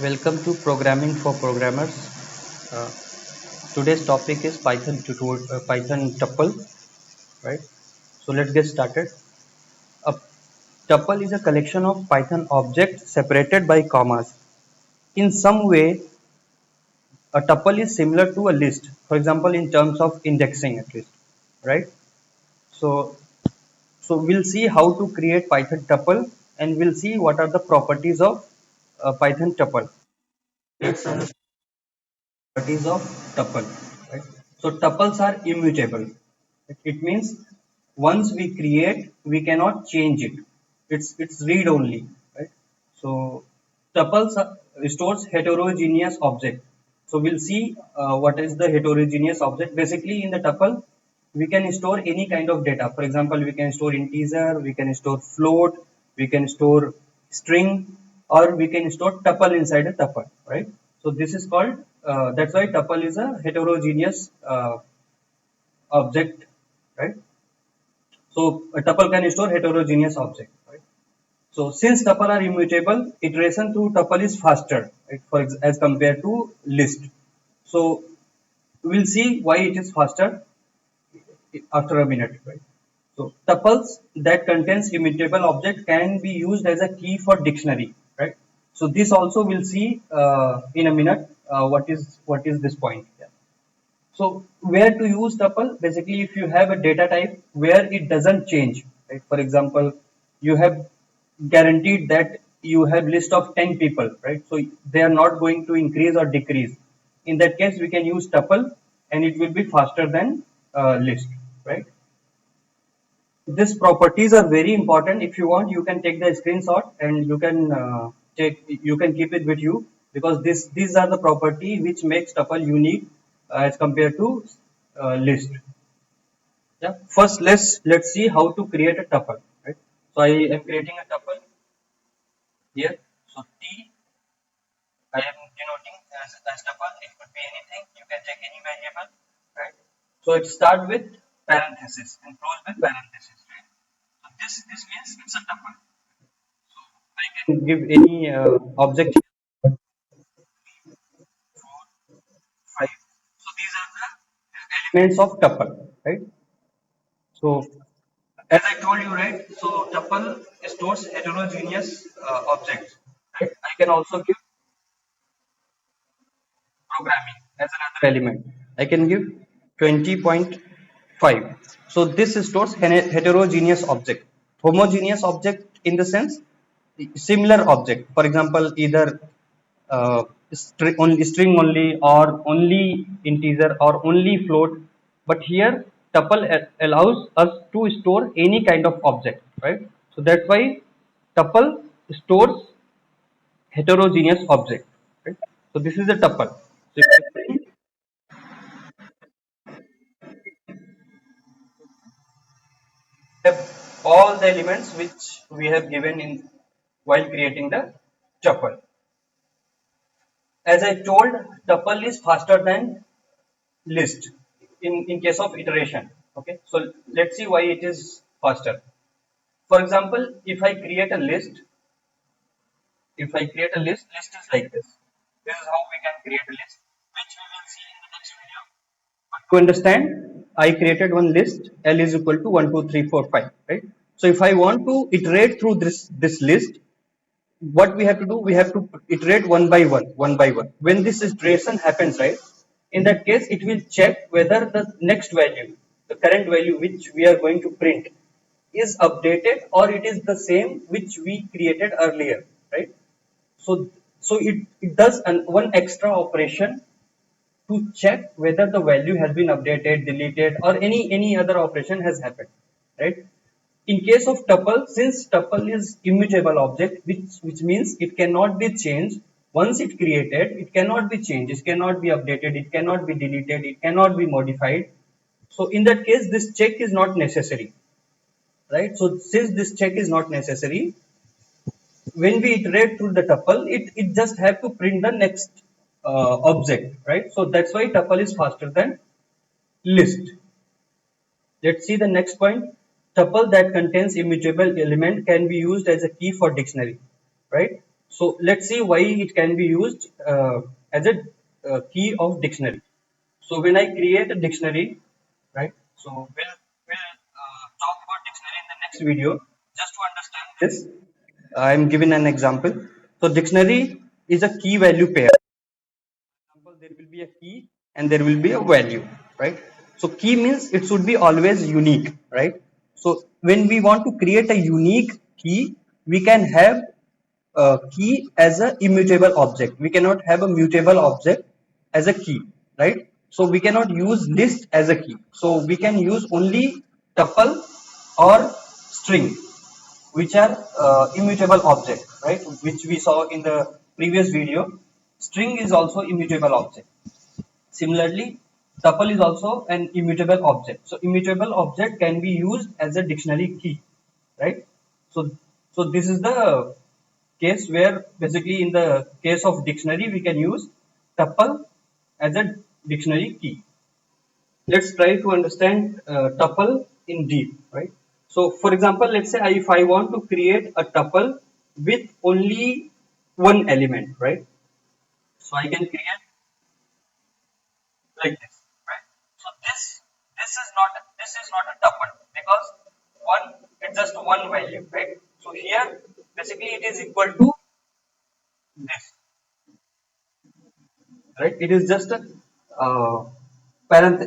Welcome to Programming for Programmers. Uh, Today's topic is Python tuple, right? So let's get started. A tuple is a collection of Python objects separated by commas. In some way, a tuple is similar to a list. For example, in terms of indexing, at least, right? So, so we'll see how to create Python tuple, and we'll see what are the properties of Python tuple. Properties of tuple, right? So tuples are immutable. It means once we create we cannot change it. It's read only, right? So tuples stores heterogeneous object. So we'll see what is the heterogeneous object. Basically in the tuple we can store any kind of data. For example, we can store integer, we can store float, we can store string, or we can store tuple inside a tuple, right? So this is called that's why tuple is a heterogeneous object, right? So a tuple can store heterogeneous object, right? So since tuple are immutable, iteration through tuple is faster, right? As compared to list. So we'll see why it is faster after a minute, right? So tuples that contains immutable object can be used as a key for dictionary, right? So this also we'll see in a minute. What is this point? Yeah. So where to use tuple? Basically, if you have a data type where it doesn't change, right? For example, you have guaranteed that you have list of 10 people, right? So they are not going to increase or decrease. In that case, we can use tuple, and it will be faster than list, right? These properties are very important. If you want, you can take the screenshot and you can keep it with you, because these are the property which makes tuple unique as compared to list. Yeah. First, let's see how to create a tuple. Right. So I am creating a tuple here. So T I am denoting as tuple. It could be anything. You can take any variable. Right. So it start with parenthesis and close with parenthesis. Right. So this means it's a tuple. I can give any object, 5. So these are the elements of tuple, right? So as I told you, right? So tuple stores heterogeneous objects. Right? I can also give programming as another element. I can give 20.5. So this stores heterogeneous object. Homogeneous object in the sense similar object. For example, either string only, or only integer, or only float. But here tuple allows us to store any kind of object, right? So that's why tuple stores heterogeneous object, right? So this is a tuple. So if I print all the elements which we have given in while creating the tuple. As I told, tuple is faster than list in case of iteration. Okay, so let's see why it is faster. For example, if I create a list is like this. This is how we can create a list, which we will see in the next video. But to understand, I created one list. L is equal to 1, 2, 3, 4, 5. Right. So if I want to iterate through this list, what we have to do, we have to iterate one by one. When this iteration happens, right, in that case it will check whether the next value, the current value which we are going to print, is updated or it is the same which we created earlier, right? So it does one extra operation to check whether the value has been updated, deleted, or any other operation has happened, right? In case of tuple, since tuple is immutable object, which means it cannot be changed. Once it created, it cannot be changed, it cannot be updated, it cannot be deleted, it cannot be modified. So in that case, this check is not necessary, right? So since this check is not necessary, when we iterate through the tuple, it just have to print the next object, right? So that's why tuple is faster than list. Let's see the next point. Tuple that contains immutable element can be used as a key for dictionary, right? So let's see why it can be used as a key of dictionary. So when I create a dictionary, right? So we'll talk about dictionary in the next video. Just to understand this, I'm giving an example. So dictionary is a key value pair. Example, there will be a key and there will be a value, right? So key means it should be always unique, right? So when we want to create a unique key, we can have a key as a immutable object. We cannot have a mutable object as a key, right? So we cannot use list as a key. So we can use only tuple or string, which are immutable object, right? Which we saw in the previous video. String is also immutable object. Similarly, tuple is also an immutable object. So immutable object can be used as a dictionary key, right? So so this is the case where basically in the case of dictionary we can use tuple as a dictionary key. Let's try to understand tuple in deep, right? So for example, let's say if I want to create a tuple with only one element, right? So I can create like this, right? So this is not a tuple because one it's just one value, right? So here basically it is equal to this, right? It is just a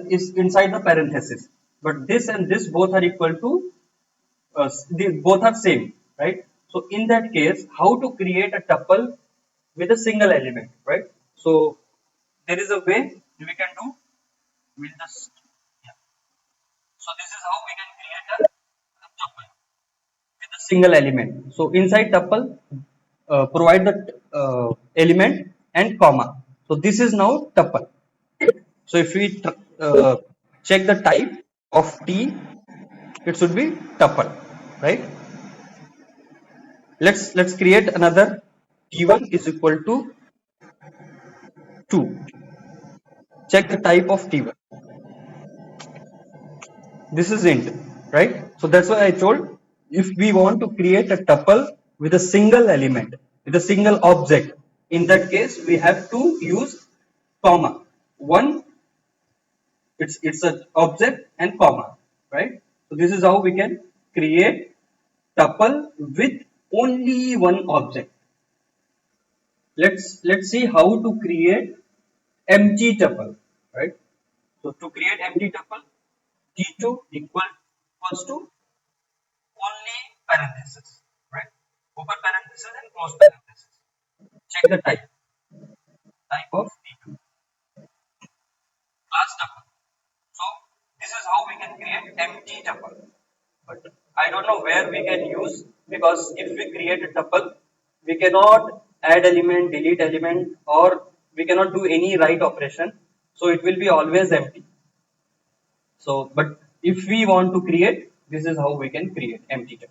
is inside the parenthesis, but this and this both are equal to they both are same, right? So in that case, how to create a tuple with a single element, right? So there is a way we can do. We'll just yeah. So this is how we can create a tuple with a single element. So inside tuple, provide the element and comma. So this is now tuple. So if we check the type of T, it should be tuple, right? Let's create another T1 is equal to 2. Check the type of T1. This is int, right? So that's why I told if we want to create a tuple with a single element, with a single object, in that case we have to use comma. One, it's a object and comma, right? So this is how we can create tuple with only one object. Let's see how to create empty tuple, right? So to create empty tuple, T2 equals to only parenthesis, right? Open parenthesis and close parenthesis. Check the type of T2 class tuple. So this is how we can create empty tuple. But I don't know where we can use, because if we create a tuple, we cannot add element, delete element, or we cannot do any write operation. So it will be always empty. So, but if we want to create, this is how we can create empty tuple.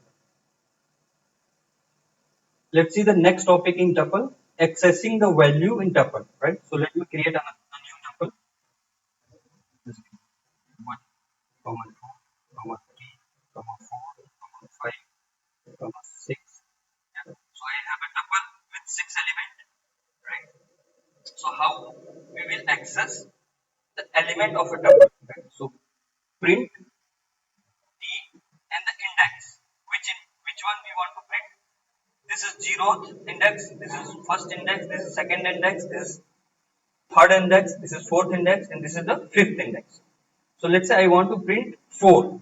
Let's see the next topic in tuple, accessing the value in tuple, right? So let me create a new tuple. This 1, comma 2, comma 3, comma 4, comma 5, comma 6. Yeah. So I have a tuple with 6 elements, right? So how we will access the element of a tuple, right? So print t and the index. Which one we want to print? This is zeroth index, this is first index, this is second index, this is third index, this is fourth index, and this is the fifth index. So let's say I want to print 4.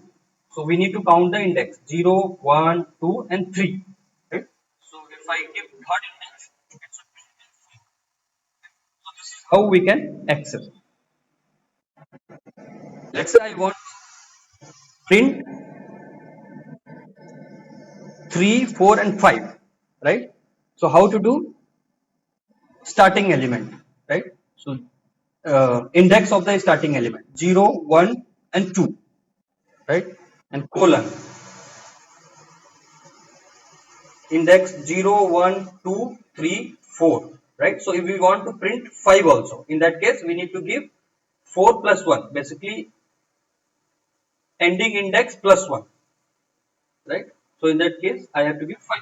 So we need to count the index 0, 1, 2, and 3. Right? So if I give third index, it should be 4. So this is how we can access. Let's say I want to print 3, 4, and 5. Right? So how to do? Starting element, right? So index of the starting element 0, 1, and 2, right? And colon index 0, 1, 2, 3, 4, right? So if we want to print 5 also, in that case we need to give 4 plus 1, basically ending index plus 1, right? So in that case I have to give 5.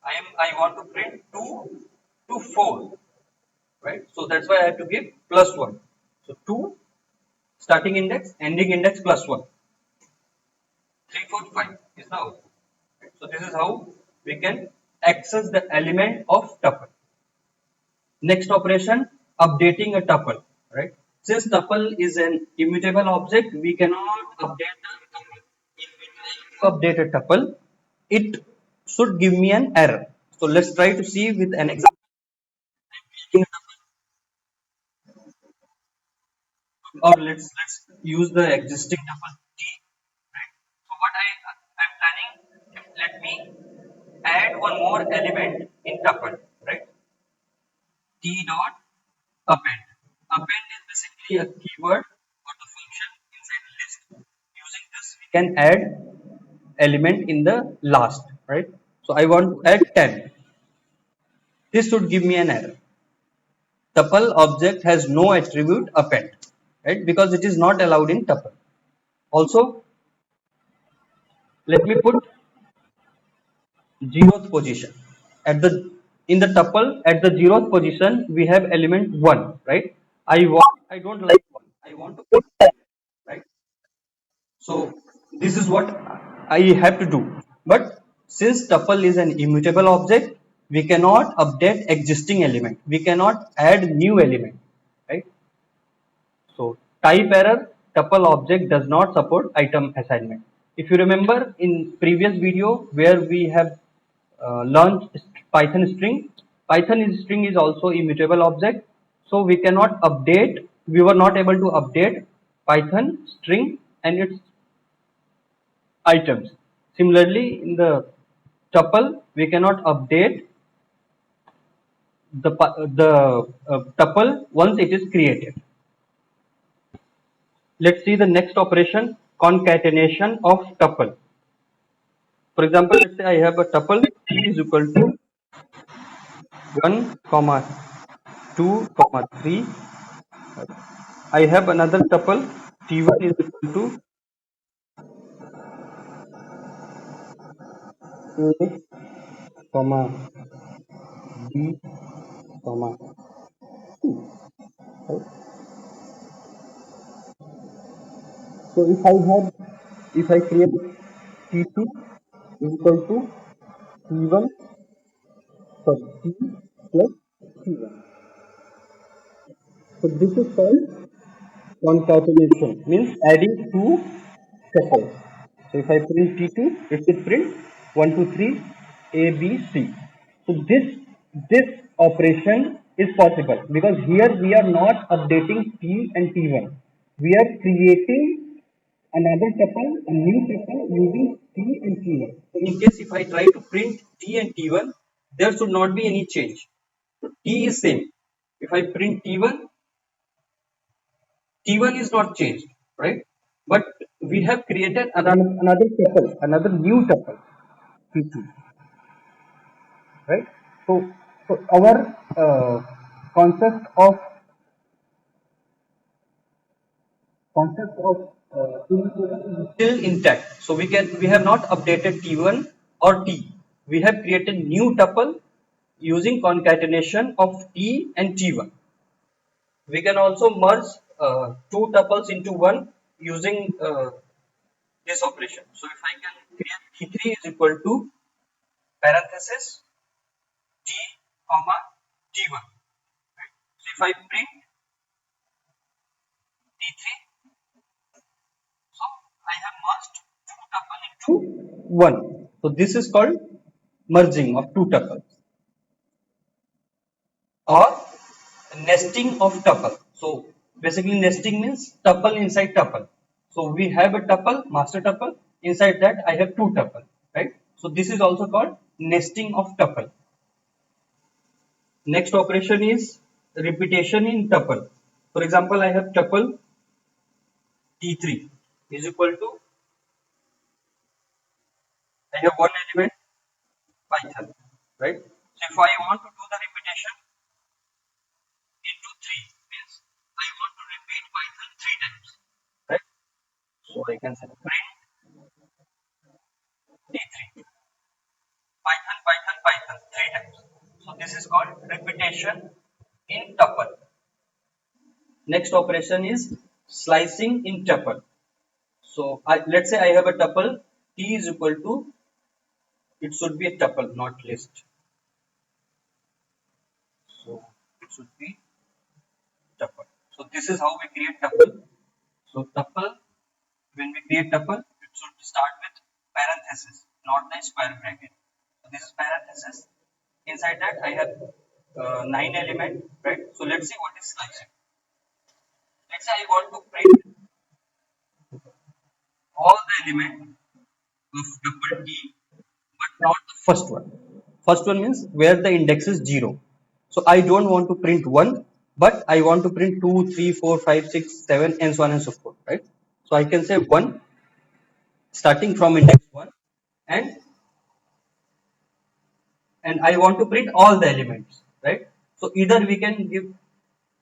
I want to print 2 to 4, right? So that's why I have to give plus 1. So 2 starting index, ending index plus 1. 3, 4, 5 is the output. Right? So this is how we can access the element of tuple. Next operation, updating a tuple, right? Since tuple is an immutable object, we cannot update the tuple. If we try to update a tuple, it should give me an error. So let's try to see with an example. Or let's use the existing tuple t, right? So what I'm planning, let me add one more element in tuple, right? T dot append. Append is basically a keyword or the function inside list. Using this, we can add element in the last, right? So I want to add 10. This should give me an error. Tuple object has no attribute append, right? Because it is not allowed in tuple. Also, let me put zeroth position. At the in the tuple at the zeroth position we have element 1, right? I don't like 1. I want to put 10, right? So this is what I have to do. But since tuple is an immutable object, we cannot update existing element. We cannot add new element, right? So type error, tuple object does not support item assignment. If you remember in previous video where we have learned Python string, string is also immutable object. So we cannot update, we were not able to update Python string and its items. Similarly, in the tuple, we cannot update the tuple once it is created. Let's see the next operation, concatenation of tuple. For example, let's say I have a tuple t is equal to 1 comma 2 comma 3. I have another tuple t1 is equal to a comma b comma c. Right? So if I create t2 is equal to t1 for t plus t1. So this is called concatenation, means adding two tuples. So if I print T2, it will print 1, 2, 3, A, B, C. So this operation is possible because here we are not updating T and T1. We are creating another tuple, a new tuple using T and T1. So in case if I try to print T and T1, there should not be any change. So T is same. If I print T1, T1 is not changed, right? But we have created another tuple, another new tuple, T2, right? So, so our concept of is still intact. So we have not updated T1 or T. We have created new tuple using concatenation of T and T1. We can also merge two tuples into one using this operation. So if I can create T3 is equal to parenthesis T comma T1. Right? So if I print T3, so I have merged two tuples into one. So this is called merging of two tuples or nesting of tuple. So basically nesting means tuple inside tuple. So we have a tuple, master tuple. Inside that I have two tuple, right? So this is also called nesting of tuple. Next operation is repetition in tuple. For example, I have tuple T3 is equal to, I have one element Python, right? So if I want to do the repetition into 3, means I want to repeat Python 3 times, right? So I can say print T3, Python, Python, Python. called repetition in tuple. Next operation is slicing in tuple. So let's say I have a tuple T is equal to, it should be a tuple, not list. So it should be tuple. So this is how we create tuple. So tuple, when we create tuple, it should start with parenthesis, not the square bracket. So this is parenthesis. Inside that I have 9 element, right? So let's see what is slicing. Let's say I want to print all the element of tuple T, but not the first one. First one means where the index is 0. So I don't want to print 1, but I want to print 2, 3, 4, 5, 6, 7, and so on and so forth, right? So I can say 1 starting from index 1, and I want to print all the elements, right? So either we can give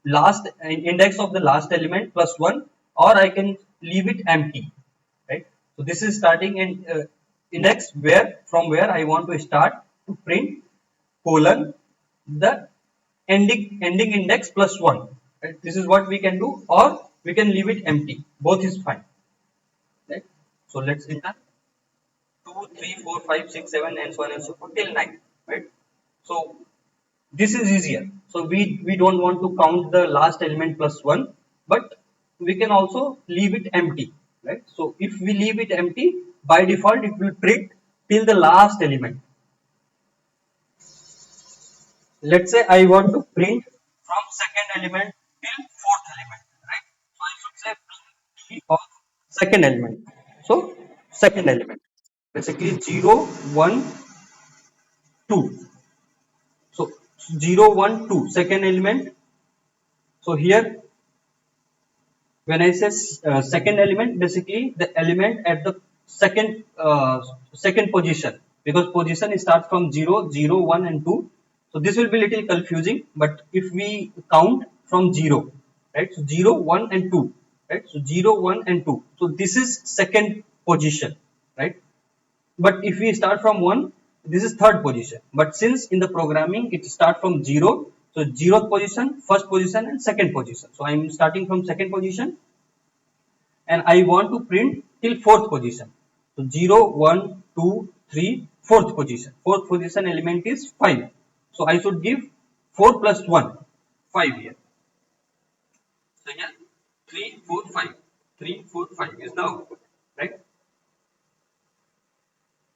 last index of the last element plus 1, or I can leave it empty, right? So this is starting in index where from where I want to start to print colon the ending index plus 1, right? This is what we can do, or we can leave it empty, both is fine, right? So let's enter 2, 3, 4, 5, 6, 7, and so on and so forth till 9, right? So this is easier. So we don't want to count the last element plus 1, but we can also leave it empty, right? So if we leave it empty, by default it will print till the last element. Let's say I want to print from second element till fourth element, right? So I should say print of second element. So second element, basically 0, 1, 2. So 0, 1, 2, second element. So here when I say second element, basically the element at the second position, because position starts from 0, 0, 1, and 2. So this will be little confusing, but if we count from 0, right? So 0, 1, and 2, right? So 0, 1, and 2. So this is second position, right? But if we start from 1, this is third position. But since in the programming it starts from 0, so 0th position, first position, and second position. So I am starting from second position, and I want to print till fourth position. So 0, 1, 2, 3, fourth position. Fourth position element is 5. So I should give 4 plus 1, 5 here. So here 3, 4, 5. 3, 4, 5 is the output, right?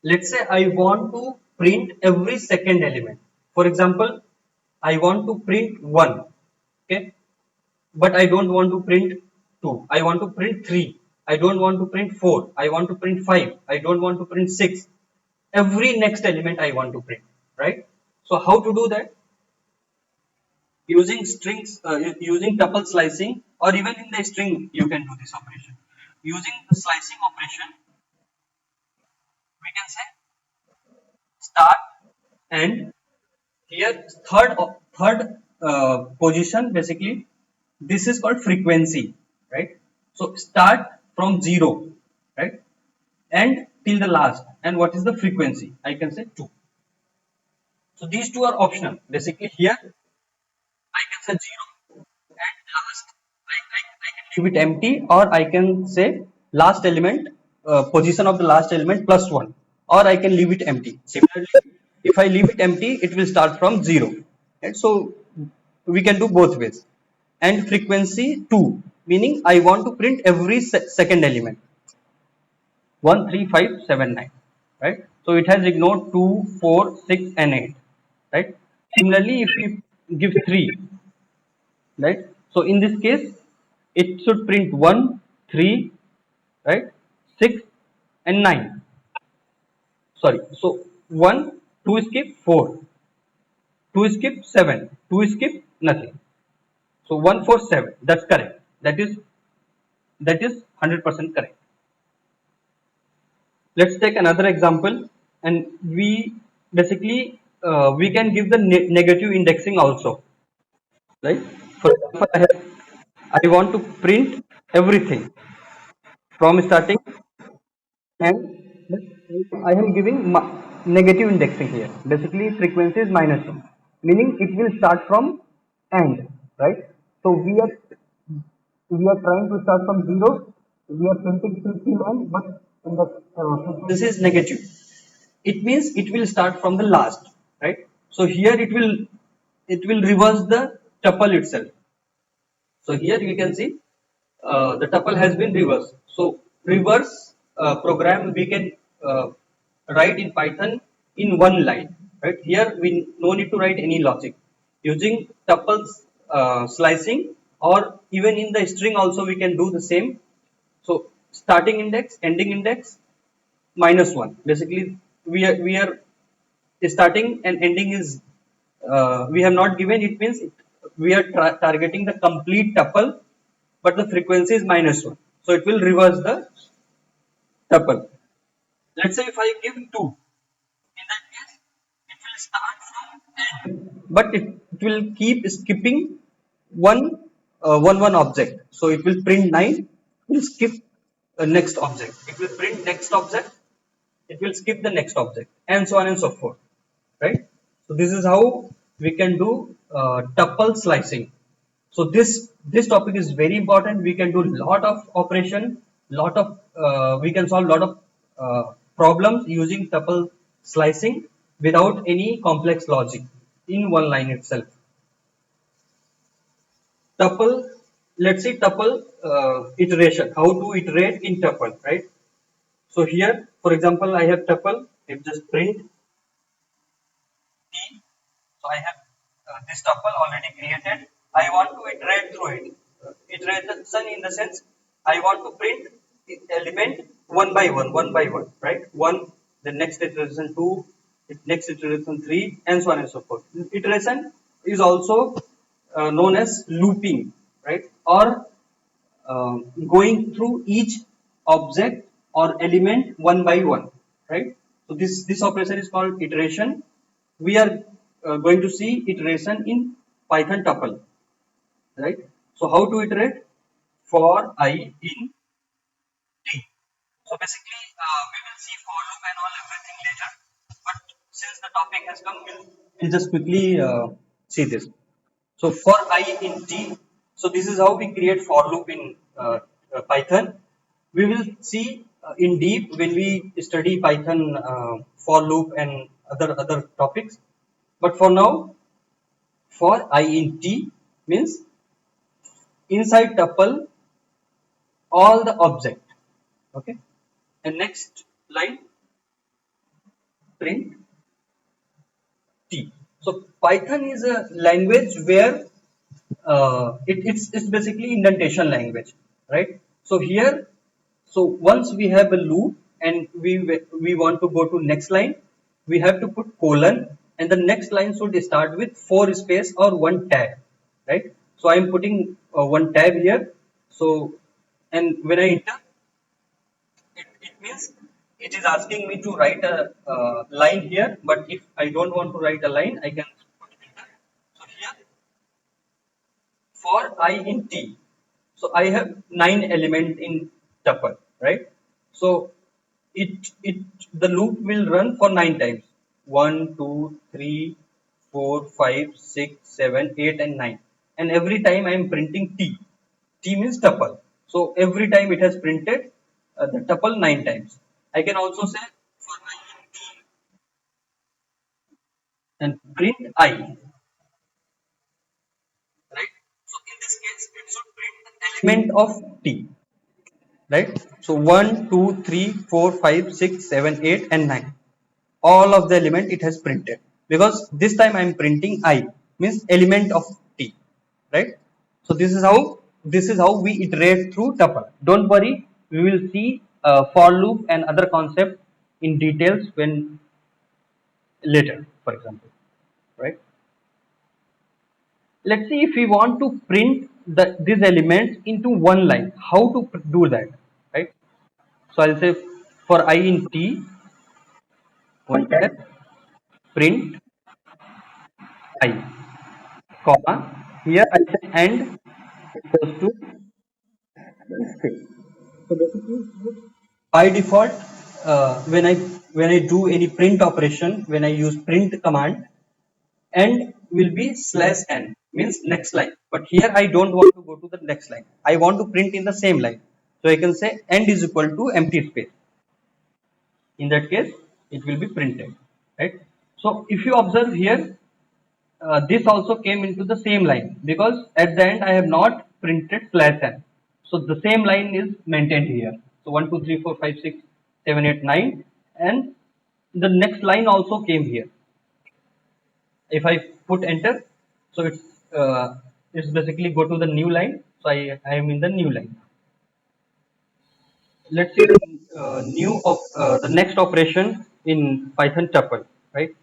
Let's say I want to print every second element. For example, I want to print 1, okay, but I don't want to print 2. I want to print 3. I don't want to print 4. I want to print 5. I don't want to print 6. Every next element I want to print, right? So how to do that? Using strings, using tuple slicing, or even in the string you can do this operation. Using the slicing operation, we can say start, and here third position, basically this is called frequency, right? So start from 0, right, and till the last, and what is the frequency? I can say 2. So these two are optional. Basically here I can say 0, and last I can leave it empty, or I can say last element, position of the last element plus 1, or I can leave it empty. Similarly, if I leave it empty, it will start from 0, right? So we can do both ways. And frequency 2, meaning I want to print every second element, 1, 3, 5, 7, 9, right? So it has ignored 2, 4, 6, and 8, right? Similarly, if we give 3, right, so in this case it should print 1, 3, right, 6, and 9. Sorry, so 1, 2 skip 4, 2 skip 7, 2 skip nothing. So 147, that's correct. That is 100% correct. Let's take another example, and we basically we can give the negative indexing also, right? For example, I want to print everything from starting, and I am giving negative indexing here. Basically frequency is -1. meaning it will start from AND, right? So we are trying to start from zero. We are printing till end, but in the this is negative. It means it will start from the last, right? So here it will reverse the tuple itself. So here you can see the tuple has been reversed. So reverse program we can write in Python in one line. Right here we no need to write any logic using tuples slicing, or even in the string also we can do the same. So starting index, ending index, minus one. Basically we are starting and ending is we have not given. It means we are targeting the complete tuple, but the frequency is minus one, so it will reverse the tuple. Let's say if I give 2, in that case it will start from end, but it will keep skipping one one object. So it will print 9, it will skip next object, it will print next object, it will skip the next object, and so on and so forth, right? So this is how we can do tuple slicing. So this topic is very important. We can do lot of operation, lot of we can solve lot of problems using tuple slicing without any complex logic in one line itself. Tuple, let's see tuple iteration, how to iterate in tuple, right? So here, for example, I have tuple, it just print t. So I have this tuple already created. I want to iterate through it. Iteration in the sense I want to print the element one by one, right? One, the next iteration two, next iteration three, and so on and so forth. Iteration is also known as looping, right? Or going through each object or element one by one, right? So this operation is called iteration. We are going to see iteration in Python tuple, right? So how to iterate for I in t. So basically we will see for loop and all everything later, but since the topic has come, we'll just quickly see this. So for I in t, so this is how we create for loop in Python. We will see in deep when we study Python for loop and other topics. But for now, for I in t means inside tuple all the object. Okay, and next line print t. So Python is a language where it's basically indentation language, right? So here, so once we have a loop and we want to go to next line, we have to put colon, and the next line should start with 4 space or one tab, right? So I am putting one tab here. So, and when I enter, it means it is asking me to write a line here, but if I don't want to write a line, I can put enter. So here for I in t, so I have 9 element in tuple, right? So it the loop will run for 9 times, 1 2 3 4 5 6 7 8 and 9, and every time I am printing t. T means tuple, so every time it has printed the tuple 9 times. I can also say for I in t and print I, right? So in this case it should print the element of t, right? So 1 2 3 4 5 6 7 8 and 9, all of the element it has printed, because this time I am printing I means element of t, right? So this is how we iterate through tuple. Don't worry, we will see for loop and other concept in details when later, for example, right? Let's see if we want to print these elements into one line, how to do that, right? So I'll say for I in t, one tab, print I, comma, here I say and equals to string. So basically by default, when I do any print operation, when I use print command, and will be slash n, means next line. But here I don't want to go to the next line. I want to print in the same line. So I can say end is equal to empty space. In that case, it will be printed, right? So if you observe here, this also came into the same line because at the end I have not printed slash n. So the same line is maintained here. So 1, 2, 3, 4, 5, 6, 7, 8, 9, and the next line also came here. If I put enter, so it's basically go to the new line. So I am in the new line. Let's see the the next operation in Python tuple, right?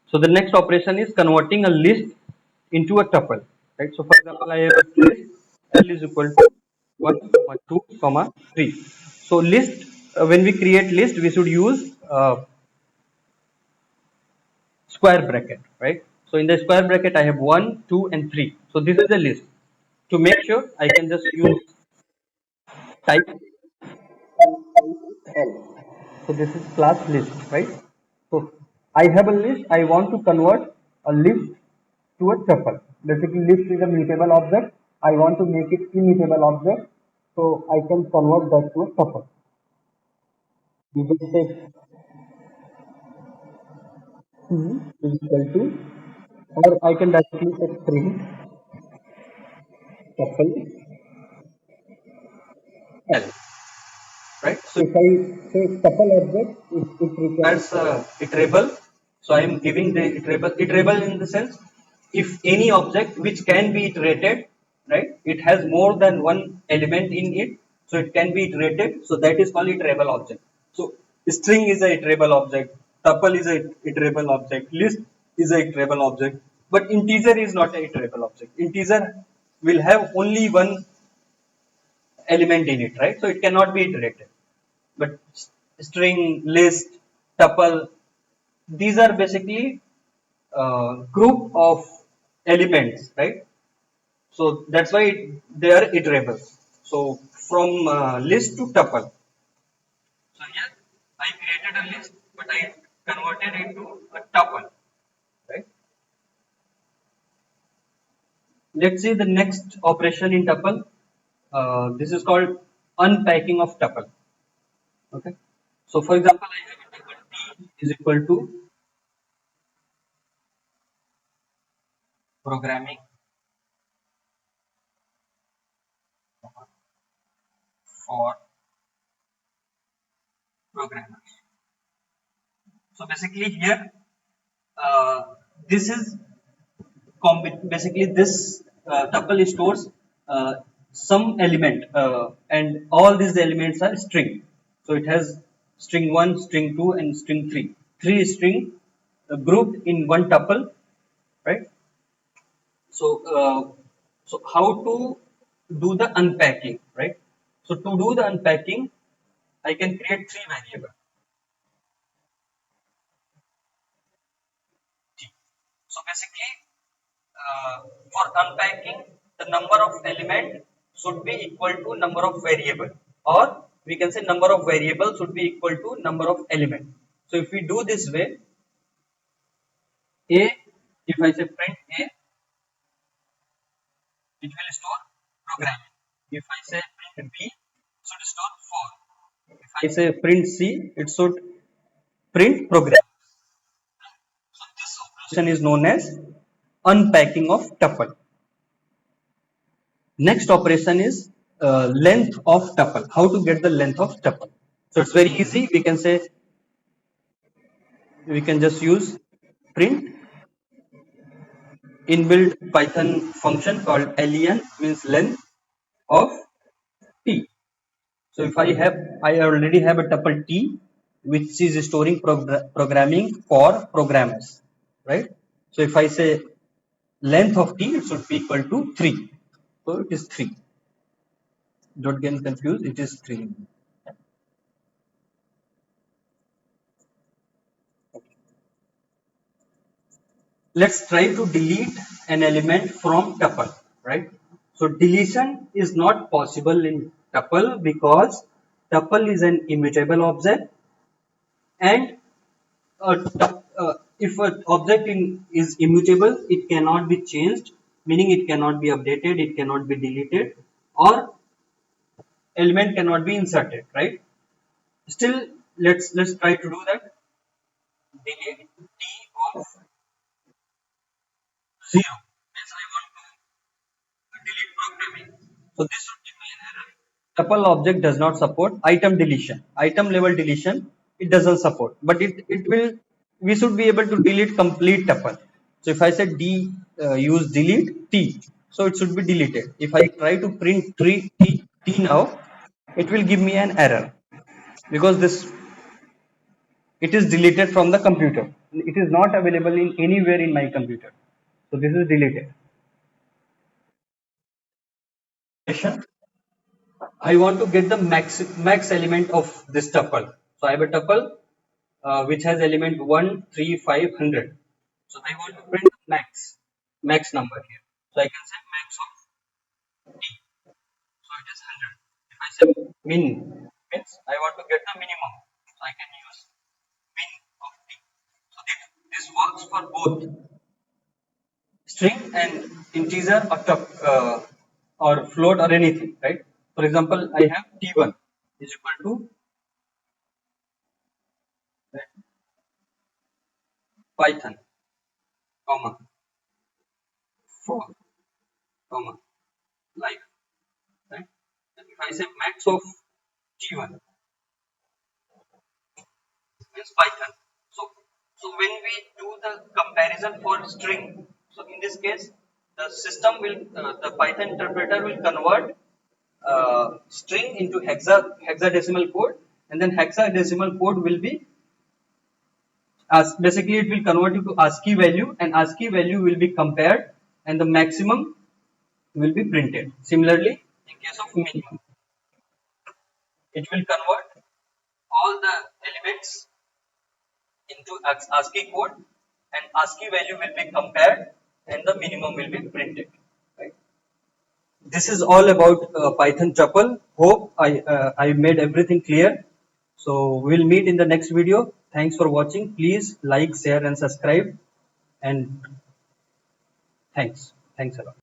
So the next operation is converting a list into a tuple, right? So for example, I have a list L is equal to 1, 2, 3. So list, when we create list, we should use square bracket, right? So in the square bracket, I have 1, 2, and 3. So this is a list. To make sure, I can just use type L. So this is class list, right? So I have a list. I want to convert a list to a tuple. Basically, list is a mutable object. I want to make it immutable object. So I can convert that to a tuple. You can say C is equal to, or I can directly say print tuple L, right? So if I say tuple object, it requires iterable. So I am giving the iterable in the sense, if any object which can be iterated, right? It has more than one element in it, so it can be iterated. So that is called iterable object. So string is a iterable object, tuple is a iterable object, list is a iterable object, but integer is not a iterable object. Integer will have only one element in it, right? So it cannot be iterated. But string, list, tuple, these are basically group of elements, right? So that's why they are iterable. So from list to tuple. So here I created a list, but I converted it to a tuple, right? Let's see the next operation in tuple. This is called unpacking of tuple. Okay. So for example, I have a tuple t is equal to programming for programmers. So basically here, uh, this is basically this tuple stores some element, and all these elements are string. So it has string 1, string 2, and string 3. Three string grouped in one tuple, right? So so how to do the unpacking, right? So to do the unpacking, I can create three variables. So basically, for unpacking, the number of element should be equal to number of variable, or we can say number of variables should be equal to number of element. So if we do this way, A, if I say print A, it will store programming. If I say print B, it should store 4. If I say print C, it should print program. So this operation is known as unpacking of tuple. Next operation is length of tuple. How to get the length of tuple? So it's very easy. We can just use print inbuilt Python function called len, means length of t. So if I already have a tuple t which is storing programming for programmers, right? So if I say length of t, it should be equal to 3. So it is 3. Don't get confused. It is 3. Let's try to delete an element from tuple, right? So deletion is not possible in tuple because tuple is an immutable object, and if an object is immutable, it cannot be changed, meaning it cannot be updated, it cannot be deleted, or element cannot be inserted, right? Still, let's try to do that. Delete t of 0. Yes, I want to delete programming. So this would give me an error. Tuple object does not support item deletion. Item level deletion it doesn't support, but it will. We should be able to delete complete tuple. So if I say use delete t, so it should be deleted. If I try to print t now, it will give me an error because this it is deleted from the computer. It is not available in anywhere in my computer. So this is deleted. I want to get the max element of this tuple. So I have a tuple which has element 1, 3, 5, 100. So I want to print max number here. So I can say max of t. So it is 100. If I say min means I want to get the minimum. So I can use min of t. So this works for both string and integer or float or anything, right? For example, I have t1 is equal to Python, comma, for, comma, life, right? And if I say max of t1 means Python. So when we do the comparison for string, so in this case, the system will, the Python interpreter will convert string into hexadecimal code, and then hexadecimal code will be as basically it will convert into ASCII value, and ASCII value will be compared, and the maximum will be printed. Similarly, in case of minimum, it will convert all the elements into ASCII code, and ASCII value will be compared, and the minimum will be printed. Right. This is all about Python tuple. Hope I made everything clear. So we'll meet in the next video. Thanks for watching. Please like, share, and subscribe. And thanks. Thanks a lot.